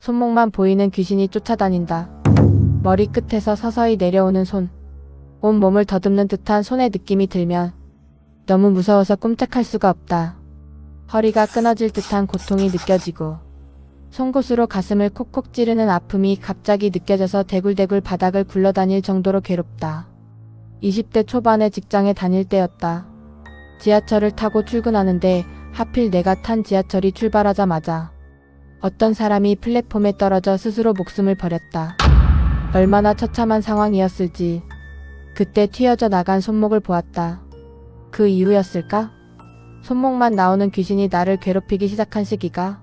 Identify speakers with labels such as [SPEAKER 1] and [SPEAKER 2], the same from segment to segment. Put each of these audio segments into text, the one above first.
[SPEAKER 1] 손목만 보이는 귀신이 쫓아다닌다. 머리 끝에서 서서히 내려오는 손. 온 몸을 더듬는 듯한 손의 느낌이 들면 너무 무서워서 꼼짝할 수가 없다. 허리가 끊어질 듯한 고통이 느껴지고 송곳으로 가슴을 콕콕 찌르는 아픔이 갑자기 느껴져서 대굴대굴 바닥을 굴러다닐 정도로 괴롭다. 20대 초반의 직장에 다닐 때였다. 지하철을 타고 출근하는데 하필 내가 탄 지하철이 출발하자마자 어떤 사람이 플랫폼에 떨어져 스스로 목숨을 버렸다. 얼마나 처참한 상황이었을지 그때 튀어져 나간 손목을 보았다. 그 이후였을까? 손목만 나오는 귀신이 나를 괴롭히기 시작한 시기가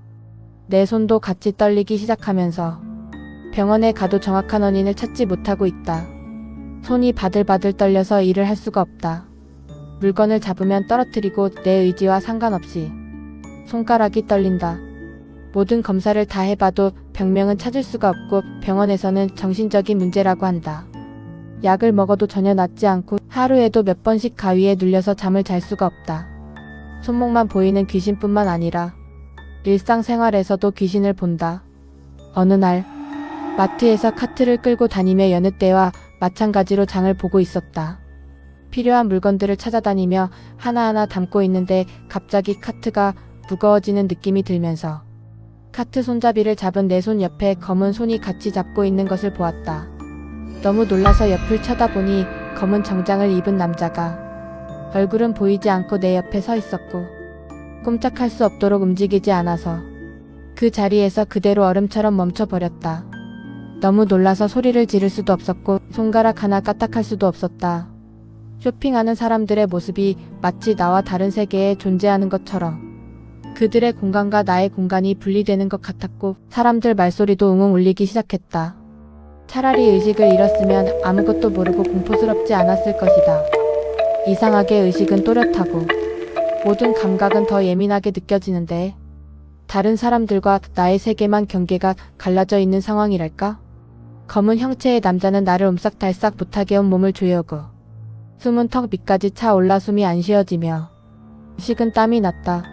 [SPEAKER 1] 내 손도 같이 떨리기 시작하면서 병원에 가도 정확한 원인을 찾지 못하고 있다. 손이 바들바들 떨려서 일을 할 수가 없다. 물건을 잡으면 떨어뜨리고 내 의지와 상관없이 손가락이 떨린다. 모든 검사를 다 해봐도 병명은 찾을 수가 없고 병원에서는 정신적인 문제라고 한다. 약을 먹어도 전혀 낫지 않고 하루에도 몇 번씩 가위에 눌려서 잠을 잘 수가 없다. 손목만 보이는 귀신뿐만 아니라 일상생활에서도 귀신을 본다. 어느 날 마트에서 카트를 끌고 다니며 여느 때와 마찬가지로 장을 보고 있었다. 필요한 물건들을 찾아다니며 하나하나 담고 있는데 갑자기 카트가 무거워지는 느낌이 들면서 카트 손잡이를 잡은 내 손 옆에 검은 손이 같이 잡고 있는 것을 보았다. 너무 놀라서 옆을 쳐다보니 검은 정장을 입은 남자가 얼굴은 보이지 않고 내 옆에 서 있었고 꼼짝할 수 없도록 움직이지 않아서 그 자리에서 그대로 얼음처럼 멈춰버렸다. 너무 놀라서 소리를 지를 수도 없었고 손가락 하나 까딱할 수도 없었다. 쇼핑하는 사람들의 모습이 마치 나와 다른 세계에 존재하는 것처럼 그들의 공간과 나의 공간이 분리되는 것 같았고 사람들 말소리도 웅웅 울리기 시작했다. 차라리 의식을 잃었으면 아무것도 모르고 공포스럽지 않았을 것이다. 이상하게 의식은 또렷하고 모든 감각은 더 예민하게 느껴지는데 다른 사람들과 나의 세계만 경계가 갈라져 있는 상황이랄까? 검은 형체의 남자는 나를 옴싹달싹 못하게 온 몸을 조여오고 숨은 턱 밑까지 차올라 숨이 안 쉬어지며 식은 땀이 났다.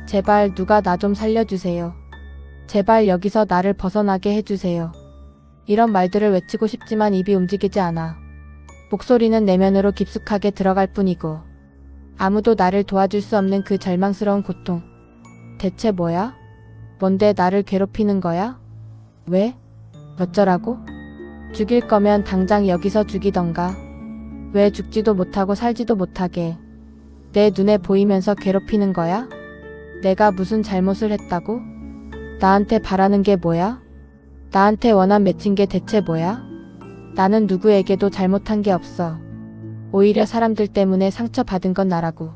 [SPEAKER 1] 제발 누가 나 좀 살려주세요. 제발 여기서 나를 벗어나게 해주세요. 이런 말들을 외치고 싶지만 입이 움직이지 않아. 목소리는 내면으로 깊숙하게 들어갈 뿐이고 아무도 나를 도와줄 수 없는 그 절망스러운 고통. 대체 뭐야? 뭔데 나를 괴롭히는 거야? 왜? 어쩌라고? 죽일 거면 당장 여기서 죽이던가. 왜 죽지도 못하고 살지도 못하게 내 눈에 보이면서 괴롭히는 거야? 내가 무슨 잘못을 했다고? 나한테 바라는 게 뭐야? 나한테 원한 맺힌 게 대체 뭐야? 나는 누구에게도 잘못한 게 없어. 오히려 사람들 때문에 상처받은 건 나라고.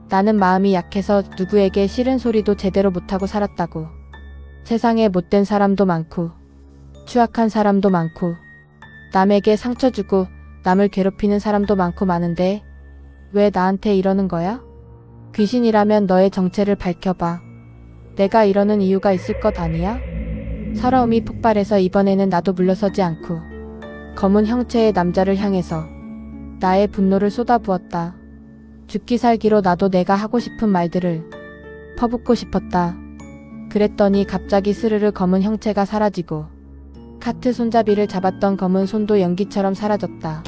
[SPEAKER 1] 나는 마음이 약해서 누구에게 싫은 소리도 제대로 못하고 살았다고. 세상에 못된 사람도 많고 추악한 사람도 많고 남에게 상처 주고 남을 괴롭히는 사람도 많고 많은데 왜 나한테 이러는 거야? 귀신이라면 너의 정체를 밝혀봐. 내가 이러는 이유가 있을 것 아니야? 서러움이 폭발해서 이번에는 나도 물러서지 않고 검은 형체의 남자를 향해서 나의 분노를 쏟아부었다. 죽기 살기로 나도 내가 하고 싶은 말들을 퍼붓고 싶었다. 그랬더니 갑자기 스르르 검은 형체가 사라지고 카트 손잡이를 잡았던 검은 손도 연기처럼 사라졌다.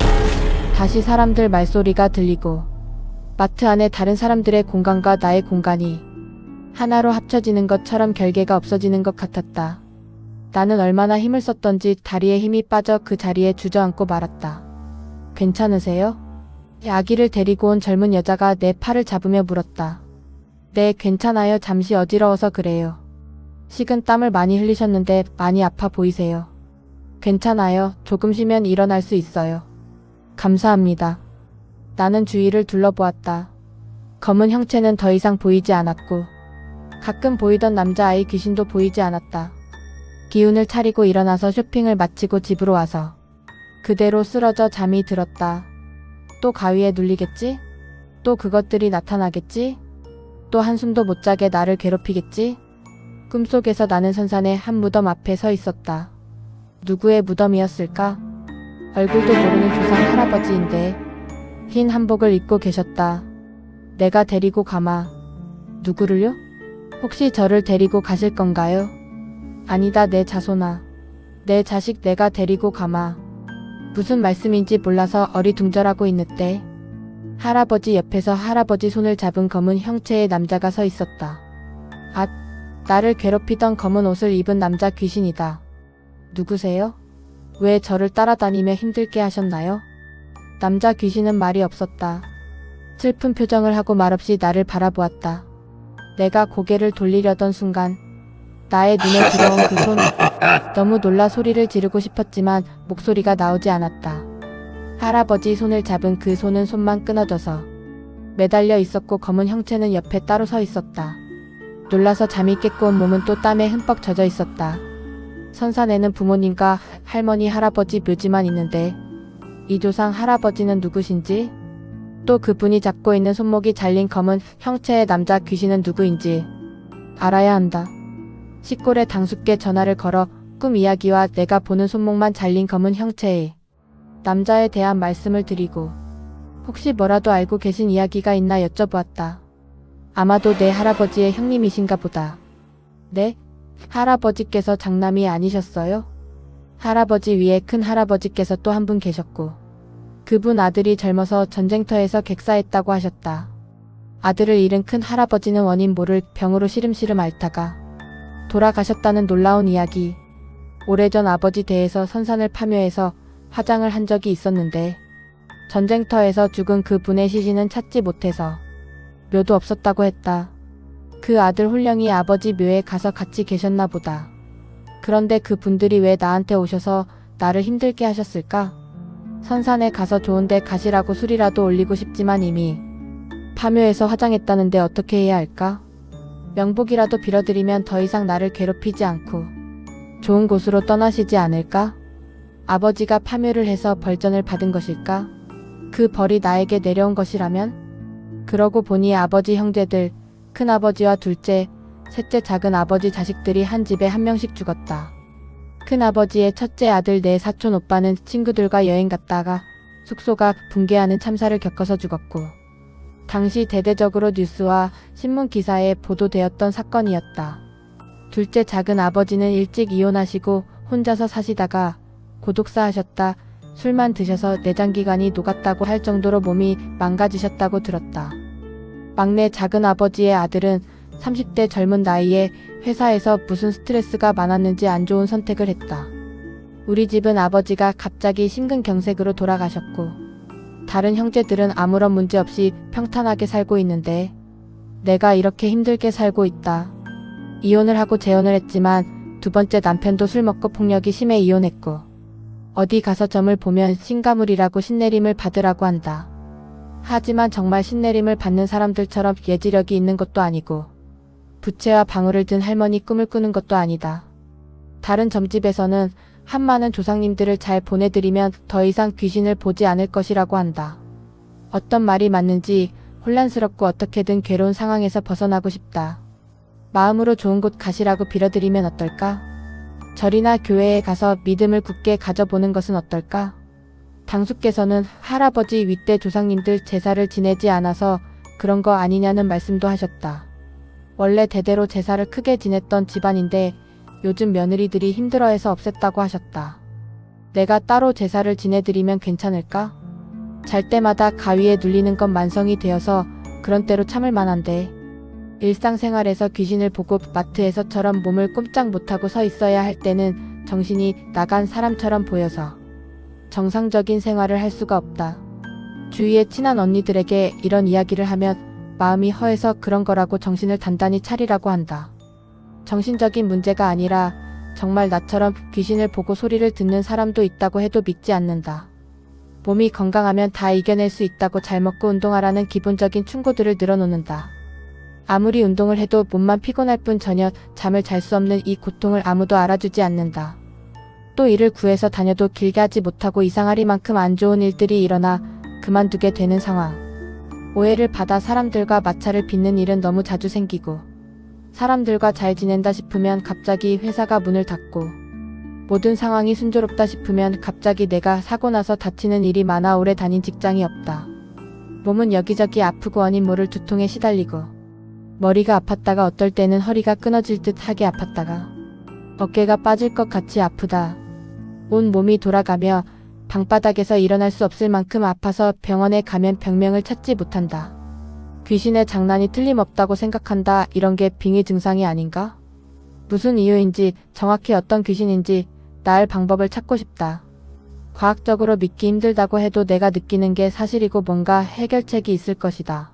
[SPEAKER 1] 다시 사람들 말소리가 들리고 마트 안에 다른 사람들의 공간과 나의 공간이 하나로 합쳐지는 것처럼 결계가 없어지는 것 같았다. 나는 얼마나 힘을 썼던지 다리에 힘이 빠져 그 자리에 주저앉고 말았다. 괜찮으세요? 아기를 데리고 온 젊은 여자가 내 팔을 잡으며 물었다. 네, 괜찮아요. 잠시 어지러워서 그래요. 식은 땀을 많이 흘리셨는데 많이 아파 보이세요. 괜찮아요. 조금 쉬면 일어날 수 있어요. 감사합니다. 나는 주위를 둘러보았다. 검은 형체는 더 이상 보이지 않았고 가끔 보이던 남자아이 귀신도 보이지 않았다. 기운을 차리고 일어나서 쇼핑을 마치고 집으로 와서 그대로 쓰러져 잠이 들었다. 또 가위에 눌리겠지? 또 그것들이 나타나겠지? 또 한숨도 못 자게 나를 괴롭히겠지? 꿈속에서 나는 선산의 한 무덤 앞에 서 있었다. 누구의 무덤이었을까? 얼굴도 모르는 조상 할아버지인데 흰 한복을 입고 계셨다. 내가 데리고 가마. 누구를요? 혹시 저를 데리고 가실 건가요? 아니다, 내 자손아. 내 자식 내가 데리고 가마. 무슨 말씀인지 몰라서 어리둥절하고 있는데 할아버지 옆에서 할아버지 손을 잡은 검은 형체의 남자가 서 있었다. 아, 나를 괴롭히던 검은 옷을 입은 남자 귀신이다. 누구세요? 왜 저를 따라다니며 힘들게 하셨나요? 남자 귀신은 말이 없었다. 슬픈 표정을 하고 말없이 나를 바라보았다. 내가 고개를 돌리려던 순간 나의 눈에 들어온 그 손, 너무 놀라 소리를 지르고 싶었지만 목소리가 나오지 않았다. 할아버지 손을 잡은 그 손은 손만 끊어져서 매달려 있었고 검은 형체는 옆에 따로 서 있었다. 놀라서 잠이 깼고 온 몸은 또 땀에 흠뻑 젖어 있었다. 선산에는 부모님과 할머니, 할아버지 묘지만 있는데 이 조상 할아버지는 누구신지, 또 그분이 잡고 있는 손목이 잘린 검은 형체의 남자 귀신은 누구인지 알아야 한다. 시골에 당숙께 전화를 걸어 꿈 이야기와 내가 보는 손목만 잘린 검은 형체의 남자에 대한 말씀을 드리고 혹시 뭐라도 알고 계신 이야기가 있나 여쭤보았다. 아마도 내 할아버지의 형님이신가 보다. 네? 할아버지께서 장남이 아니셨어요? 할아버지 위에 큰 할아버지께서 또 한 분 계셨고 그분 아들이 젊어서 전쟁터에서 객사했다고 하셨다. 아들을 잃은 큰 할아버지는 원인 모를 병으로 시름시름 앓다가 돌아가셨다는 놀라운 이야기. 오래전 아버지 댁에서 선산을 파묘해서 화장을 한 적이 있었는데 전쟁터에서 죽은 그 분의 시신은 찾지 못해서 묘도 없었다고 했다. 그 아들 홀령이 아버지 묘에 가서 같이 계셨나 보다. 그런데 그 분들이 왜 나한테 오셔서 나를 힘들게 하셨을까? 선산에 가서 좋은데 가시라고 술이라도 올리고 싶지만 이미 파묘에서 화장했다는데 어떻게 해야 할까? 명복이라도 빌어드리면 더 이상 나를 괴롭히지 않고 좋은 곳으로 떠나시지 않을까? 아버지가 파묘를 해서 벌전을 받은 것일까? 그 벌이 나에게 내려온 것이라면? 그러고 보니 아버지 형제들, 큰아버지와 둘째, 셋째 작은 아버지 자식들이 한 집에 한 명씩 죽었다. 큰아버지의 첫째 아들 내 사촌 오빠는 친구들과 여행 갔다가 숙소가 붕괴하는 참사를 겪어서 죽었고 당시 대대적으로 뉴스와 신문 기사에 보도되었던 사건이었다. 둘째 작은 아버지는 일찍 이혼하시고 혼자서 사시다가 고독사 하셨다. 술만 드셔서 내장기관이 녹았다고 할 정도로 몸이 망가지셨다고 들었다. 막내 작은 아버지의 아들은 30대 젊은 나이에 회사에서 무슨 스트레스가 많았는지 안 좋은 선택을 했다. 우리 집은 아버지가 갑자기 심근경색으로 돌아가셨고 다른 형제들은 아무런 문제 없이 평탄하게 살고 있는데 내가 이렇게 힘들게 살고 있다. 이혼을 하고 재혼을 했지만 두 번째 남편도 술 먹고 폭력이 심해 이혼했고 어디 가서 점을 보면 신가물이라고 신내림을 받으라고 한다. 하지만 정말 신내림을 받는 사람들처럼 예지력이 있는 것도 아니고 부채와 방울을 든 할머니 꿈을 꾸는 것도 아니다. 다른 점집에서는 한많은 조상님들을 잘 보내드리면 더 이상 귀신을 보지 않을 것이라고 한다. 어떤 말이 맞는지 혼란스럽고 어떻게든 괴로운 상황에서 벗어나고 싶다. 마음으로 좋은 곳 가시라고 빌어드리면 어떨까? 절이나 교회에 가서 믿음을 굳게 가져보는 것은 어떨까? 당숙께서는 할아버지 윗대 조상님들 제사를 지내지 않아서 그런 거 아니냐는 말씀도 하셨다. 원래 대대로 제사를 크게 지냈던 집안인데 요즘 며느리들이 힘들어해서 없앴다고 하셨다. 내가 따로 제사를 지내드리면 괜찮을까? 잘 때마다 가위에 눌리는 건 만성이 되어서 그런 때로 참을 만한데 일상생활에서 귀신을 보고 마트에서처럼 몸을 꼼짝 못하고 서 있어야 할 때는 정신이 나간 사람처럼 보여서 정상적인 생활을 할 수가 없다. 주위의 친한 언니들에게 이런 이야기를 하면 마음이 허해서 그런 거라고 정신을 단단히 차리라고 한다. 정신적인 문제가 아니라 정말 나처럼 귀신을 보고 소리를 듣는 사람도 있다고 해도 믿지 않는다. 몸이 건강하면 다 이겨낼 수 있다고 잘 먹고 운동하라는 기본적인 충고들을 늘어놓는다. 아무리 운동을 해도 몸만 피곤할 뿐 전혀 잠을 잘 수 없는 이 고통을 아무도 알아주지 않는다. 또 일을 구해서 다녀도 길게 하지 못하고 이상하리만큼 안 좋은 일들이 일어나 그만두게 되는 상황. 오해를 받아 사람들과 마찰을 빚는 일은 너무 자주 생기고 사람들과 잘 지낸다 싶으면 갑자기 회사가 문을 닫고 모든 상황이 순조롭다 싶으면 갑자기 내가 사고 나서 다치는 일이 많아 오래 다닌 직장이 없다. 몸은 여기저기 아프고 원인 모를 두통에 시달리고 머리가 아팠다가 어떨 때는 허리가 끊어질 듯 하게 아팠다가 어깨가 빠질 것 같이 아프다. 온 몸이 돌아가며 방바닥에서 일어날 수 없을 만큼 아파서 병원에 가면 병명을 찾지 못한다. 귀신의 장난이 틀림없다고 생각한다. 이런 게 빙의 증상이 아닌가? 무슨 이유인지, 정확히 어떤 귀신인지 나을 방법을 찾고 싶다. 과학적으로 믿기 힘들다고 해도 내가 느끼는 게 사실이고 뭔가 해결책이 있을 것이다.